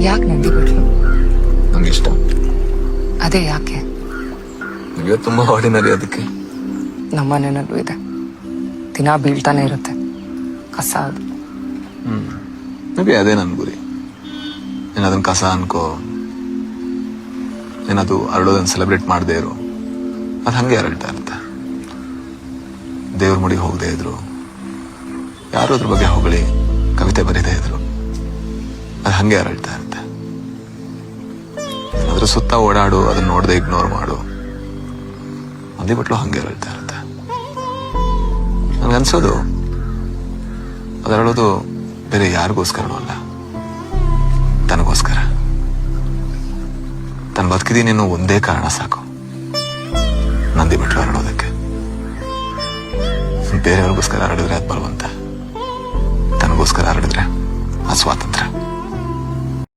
ಯಾಕೆ ನಂದಿ ಬಿಟ್ಲು? ನಂಗೆ ಇಷ್ಟ. ಅದೇ ಯಾಕೆ? ನೀವೇ ತುಂಬಾ ಆರ್ಡಿನರಿ. ಅದಕ್ಕೆ ನಮ್ಮನೆಯಲ್ಲೂ ಇದೆ, ದಿನ ಬೀಳ್ತಾನೆ ಇರುತ್ತೆ ಕಸ. ಅದು ಮೇ ಬಿ ಅದೇ ನನ್ನ ಗುರಿ. ನೀನು ಅದನ್ನ ಕಸ ಅನ್ಕೋ, ಏನದು ಅರಳೋದನ್ನ ಸೆಲೆಬ್ರೇಟ್ ಮಾಡದೇ ಇರು, ಅದು ಹಂಗೆ ಅರಳ್ತಾ ಇರುತ್ತೆ. ದೇವ್ರ ಮುಡಿಗೆ ಹೋಗದೆ ಇದ್ರು, ಯಾರು ಅದ್ರ ಬಗ್ಗೆ ಹೊಗಳಿ ಕವಿತೆ ಬರೀದೇ ಇದ್ರು, ಅದು ಹಂಗೆ ಅರಳ್ತಾ ಇರುತ್ತೆ. ಅದ್ರ ಸುತ್ತ ಓಡಾಡು, ಅದನ್ನ ನೋಡದೆ ಇಗ್ನೋರ್ ಮಾಡು, ಅದೇ ಬಟ್ಲು ಹಂಗೆ ಅರಳ್ತಾ ಇರುತ್ತೆ. ನನ್ಗನ್ಸೋದು ಅದರಳೋದು ಬೇರೆ ಯಾರಿಗೋಸ್ಕರನೂ ಅಲ್ಲ, ತನಗೋಸ್ಕರ. ತನ್ನ ಬದುಕಿದೀನಿ ಅನ್ನೋ ಒಂದೇ ಕಾರಣ ಸಾಕು ನಂದಿ ಬಿಟ್ಲು ಹರಡೋದಕ್ಕೆ. ಬೇರೆಯವ್ರಿಗೋಸ್ಕರ ಹರಡಿದ್ರೆ ಅದು ಬರುವಂತ, ತನಗೋಸ್ಕರ ಹರಡಿದ್ರೆ ಅದು ಸ್ವಾತಂತ್ರ್ಯ.